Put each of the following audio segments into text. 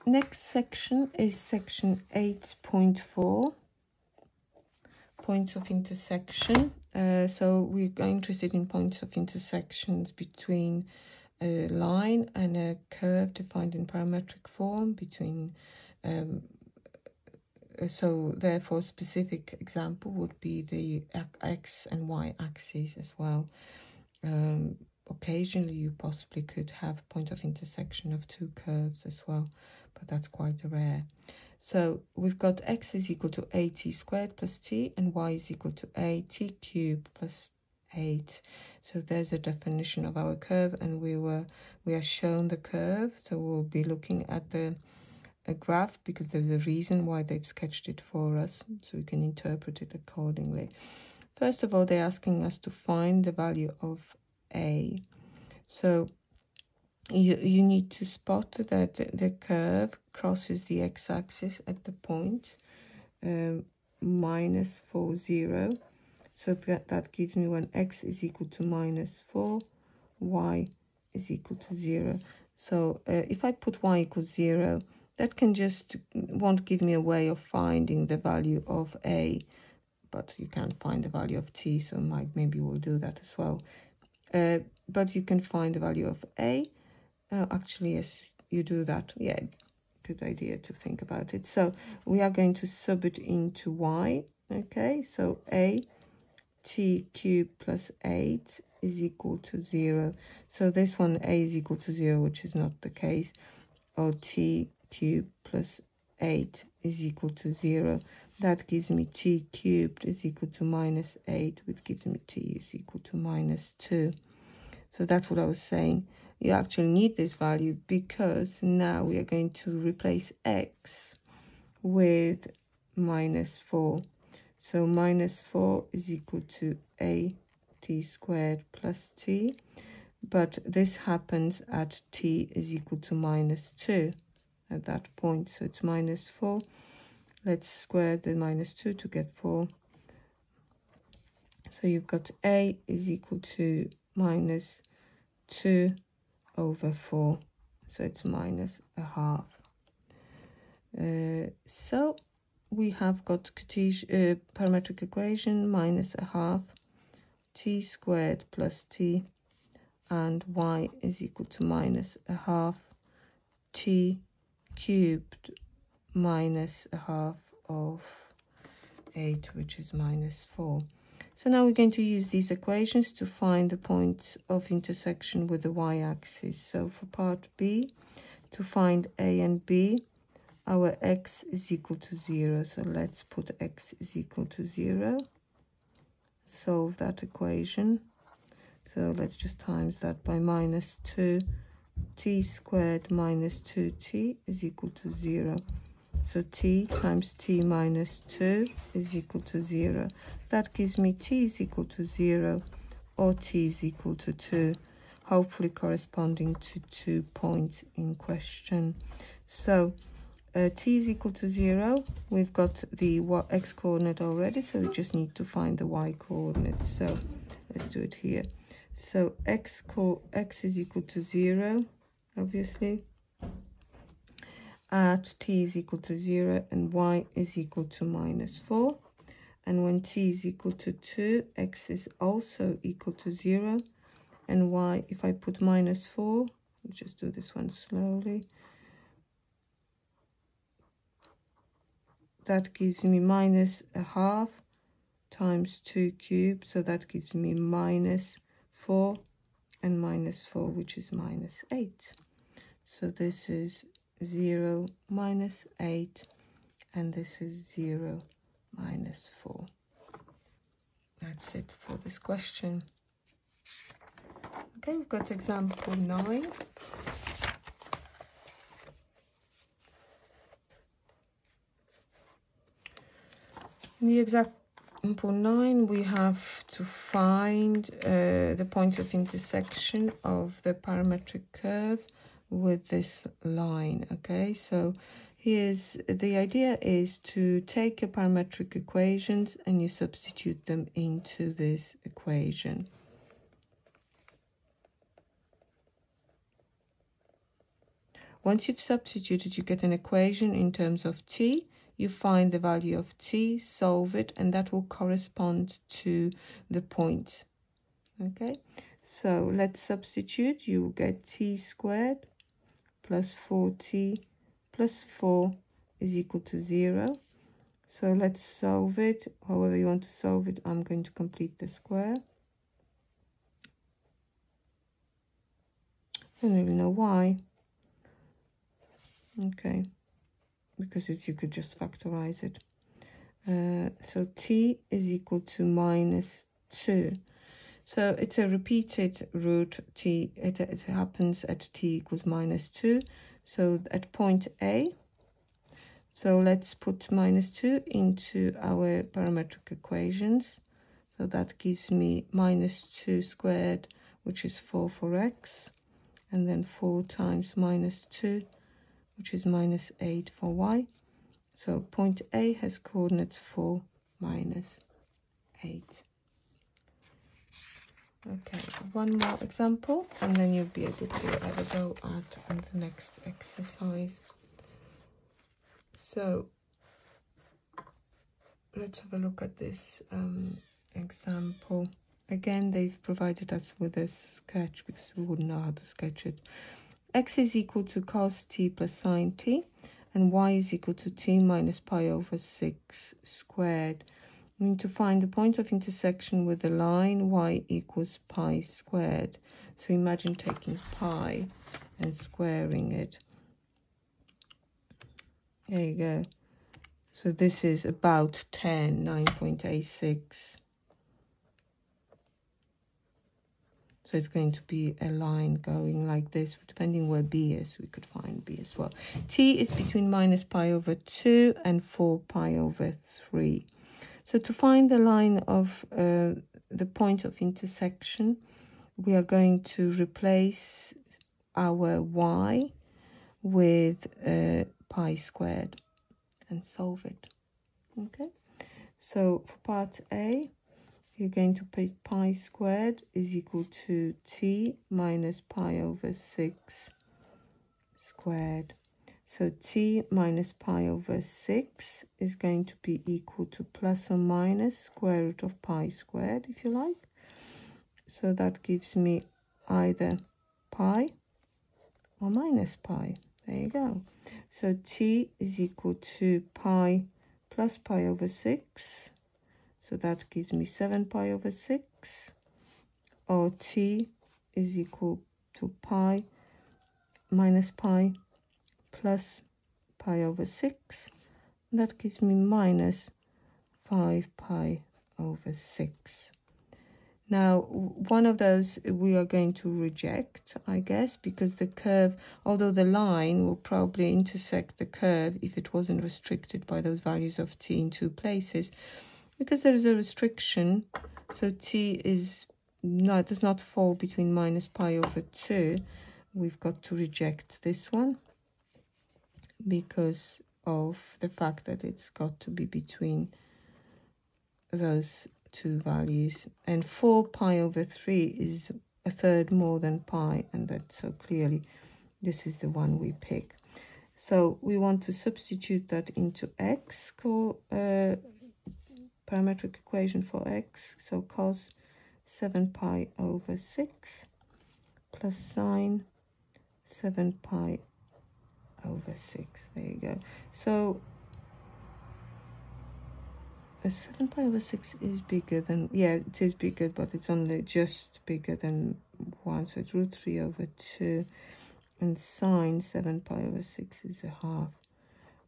Next section is section 8.4, points of intersection. So we are interested in points of intersections between a line and a curve defined in parametric form between so therefore specific example would be the x and y axes as well. Occasionally you possibly could have a point of intersection of two curves as well, but that's quite rare. So we've got x is equal to at squared plus t, and y is equal to at cubed plus 8. So there's a definition of our curve, and we are shown the curve, so we'll be looking at a graph because there's a reason why they've sketched it for us, so we can interpret it accordingly. First of all, they're asking us to find the value of a. So you need to spot that the curve crosses the x-axis at the point minus 4, 0. So that gives me when x is equal to minus 4, y is equal to 0. So if I put y equals 0, that won't give me a way of finding the value of a, but you can't find the value of t, so maybe we'll do that as well. But you can find the value of a. Actually, yes, you do that. Yeah, good idea to think about it. So we are going to sub it into y. Okay, so a t cubed plus 8 is equal to 0. So this one, a is equal to 0, which is not the case. Or t cubed plus 8 is equal to 0. That gives me t cubed is equal to minus 8, which gives me t is equal to minus 2. So that's what I was saying. You actually need this value because now we are going to replace x with minus 4. So minus 4 is equal to a t squared plus t. But this happens at t is equal to minus 2 at that point. So it's minus 4. Let's square the minus 2 to get 4. So you've got a is equal to minus 2 over 4. So it's minus a half. So we have got parametric equation minus a half t squared plus t, and y is equal to minus a half t cubed minus a half of 8, which is minus 4. So now we're going to use these equations to find the points of intersection with the y-axis. So for part B, to find a and b, our x is equal to 0. So let's put x is equal to 0. Solve that equation. So let's just times that by minus 2 t squared minus 2t is equal to 0. So t times t minus 2 is equal to 0. That gives me t is equal to 0 or t is equal to 2, hopefully corresponding to 2 points in question. So t is equal to 0. We've got the x coordinate already, so we just need to find the y coordinate. So let's do it here. So x is equal to 0, obviously, at t is equal to 0, and y is equal to minus 4. And when t is equal to 2, x is also equal to 0, and y, if I put minus 4, I'll just do this one slowly, that gives me minus a half times 2 cubed, so that gives me minus 4 and minus 4, which is minus 8. So this is 0 minus 8, and this is 0 minus 4. That's it for this question. Okay, we've got example 9. In the example 9, we have to find the points of intersection of the parametric curve with this line. Okay, so here's the idea is to take your parametric equations and you substitute them into this equation. Once you've substituted, you get an equation in terms of t. You find the value of t, solve it, and that will correspond to the point. Okay, so let's substitute. You get t squared plus 4t plus 4 is equal to 0. So let's solve it. However you want to solve it, I'm going to complete the square. I don't really know why. Okay, because you could just factorize it. So t is equal to minus 2. So it's a repeated root t. It happens at t equals minus 2. So at point A, so let's put minus 2 into our parametric equations. So that gives me minus 2 squared, which is 4 for x, and then 4 times minus 2, which is minus 8 for y. So point A has coordinates 4, minus 8. Okay, one more example, and then you'll be able to have a go at the next exercise. So let's have a look at this example. Again, they've provided us with a sketch because we wouldn't know how to sketch it. X is equal to cos t plus sine t, and y is equal to t minus pi over 6 squared. We need to find the point of intersection with the line y equals pi squared. So imagine taking pi and squaring it. There you go. So this is about 10, 9.86. So it's going to be a line going like this, depending where B is, we could find B as well. T is between minus pi over 2 and 4 pi over 3. So to find the line of the point of intersection, we are going to replace our y with pi squared and solve it. Okay, so for part A, you're going to put pi squared is equal to t minus pi over 6 squared. So t minus pi over 6 is going to be equal to plus or minus square root of pi squared, if you like. So that gives me either pi or minus pi. There you go. So t is equal to pi plus pi over 6. So that gives me 7 pi over 6. Or t is equal to pi minus pi plus pi over 6. That gives me minus 5 pi over 6. Now, one of those we are going to reject, I guess, because the curve, although the line will probably intersect the curve if it wasn't restricted by those values of t in two places, because there is a restriction, so t does not fall between minus pi over 2, we've got to reject this one because of the fact that it's got to be between those two values, and 4 pi over 3 is a third more than pi, and that so clearly this is the one we pick. So we want to substitute that into x, parametric equation for x, so cos 7 pi over 6 plus sine 7 pi over 6. There you go. So 7 pi over 6 is bigger than, yeah, it is bigger, but it's only just bigger than 1, so it's root 3 over 2, and sine 7 pi over 6 is a half.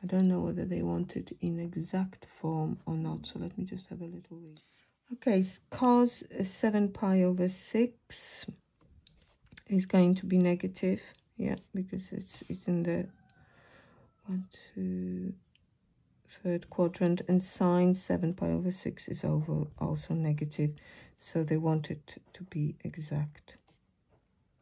I don't know whether they want it in exact form or not, so let me just have a little read. Okay, cos 7 pi over 6 is going to be negative, yeah, because it's in the 1, 2, third quadrant, and sine 7 pi over 6 is also negative, so they want it to be exact.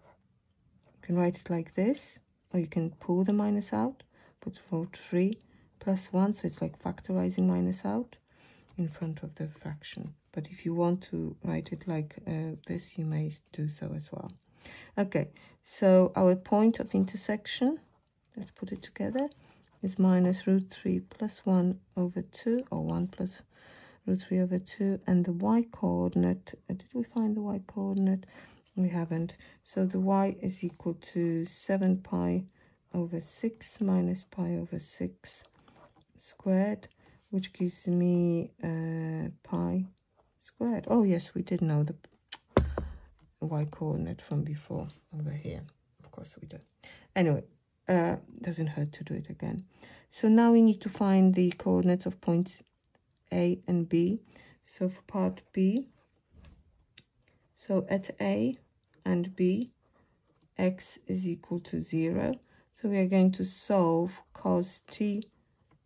You can write it like this, or you can pull the minus out, put root 3 plus 1, so it's like factorizing minus out in front of the fraction. But if you want to write it like this, you may do so as well. Okay, so our point of intersection let's put it together, is minus root 3 plus 1 over 2, or 1 plus root 3 over 2, and the y coordinate, did we find the y coordinate? We haven't. So the y is equal to 7 pi over 6 minus pi over 6 squared, which gives me pi squared. Oh yes, we did know the y coordinate from before over here. Of course we do. Anyway, doesn't hurt to do it again. So now we need to find the coordinates of points A and B. So for part B, so at A and B, x is equal to 0. So we are going to solve cos t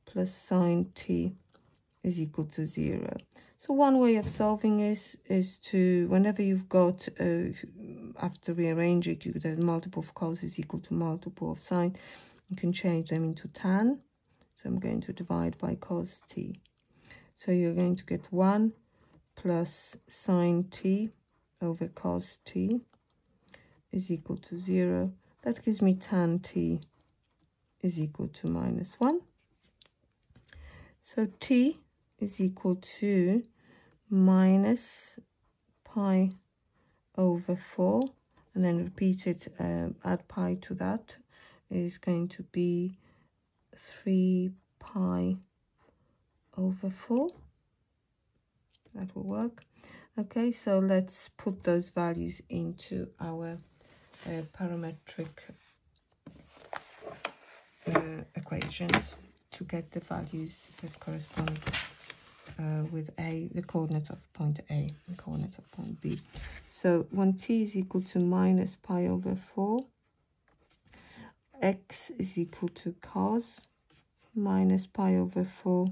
plus sine t is equal to 0. So one way of solving is to, whenever you've got, after rearrange it, you get a multiple of cos is equal to multiple of sine. You can change them into tan. So I'm going to divide by cos t. So you're going to get 1 plus sine t over cos t is equal to 0. That gives me tan t is equal to minus 1. So t is equal to minus pi over 4, and then repeat it, add pi to that, is going to be 3 pi over 4. That will work. Okay, so let's put those values into our parametric equations to get the values that correspond with A, the coordinates of point A and coordinates of point B. So when t is equal to minus pi over 4, x is equal to cos minus pi over 4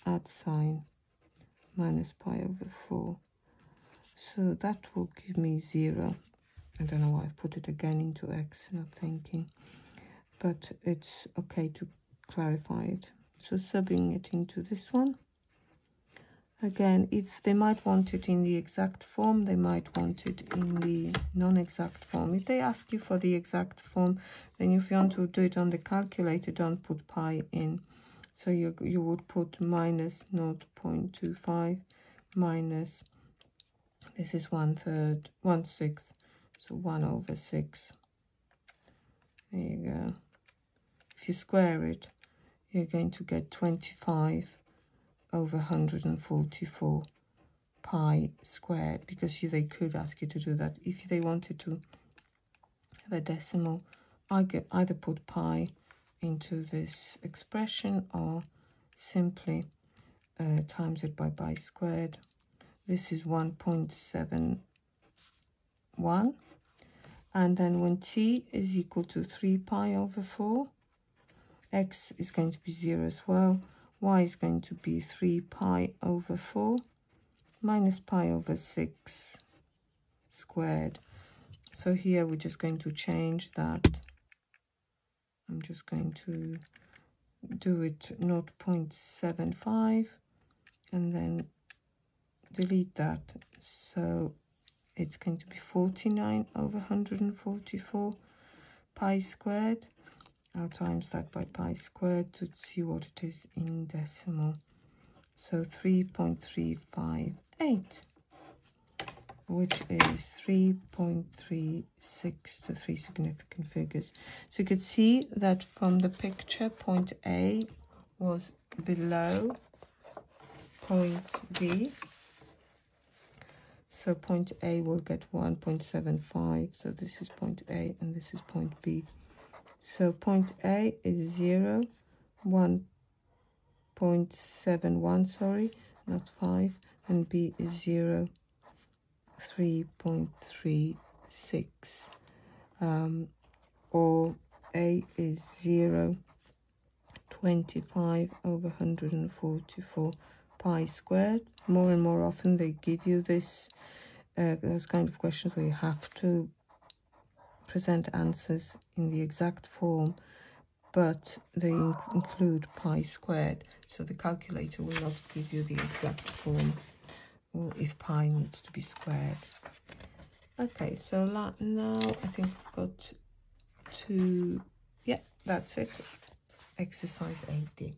add sine minus pi over 4. So that will give me 0. I don't know why I've put it again into x, not thinking, but it's okay to clarify it. So subbing it into this one. Again, if they might want it in the exact form, they might want it in the non-exact form. If they ask you for the exact form, then if you want to do it on the calculator, don't put pi in. So you would put minus 0.25 minus, this is 1/3, 1/6, so 1 over 6. There you go. If you square it, you're going to get 25 over 144 pi squared, because they could ask you to do that. If they wanted to have a decimal, I either put pi into this expression or simply times it by pi squared. This is 1.71, and then when t is equal to 3 pi over 4, x is going to be 0 as well, y is going to be 3 pi over 4 minus pi over 6 squared. So here we're just going to change that. I'm just going to do it 0.75 and then delete that. So it's going to be 49 over 144 pi squared. I'll times that by pi squared to see what it is in decimal. So 3.358, which is 3.36 to 3 significant figures. So you could see that from the picture, point A was below point B. So point A will get 1.75. So this is point A and this is point B. So point A is 0, 1.71, sorry, not 5, and B is 0, 3.36. Or A is 0, 25 over 144 pi squared. More and more often they give you this, those kind of questions where you have to present answers in the exact form, but they include pi squared, so the calculator will not give you the exact form or if pi needs to be squared. Okay, so now I think we've got to, yeah, that's it. Exercise 8D.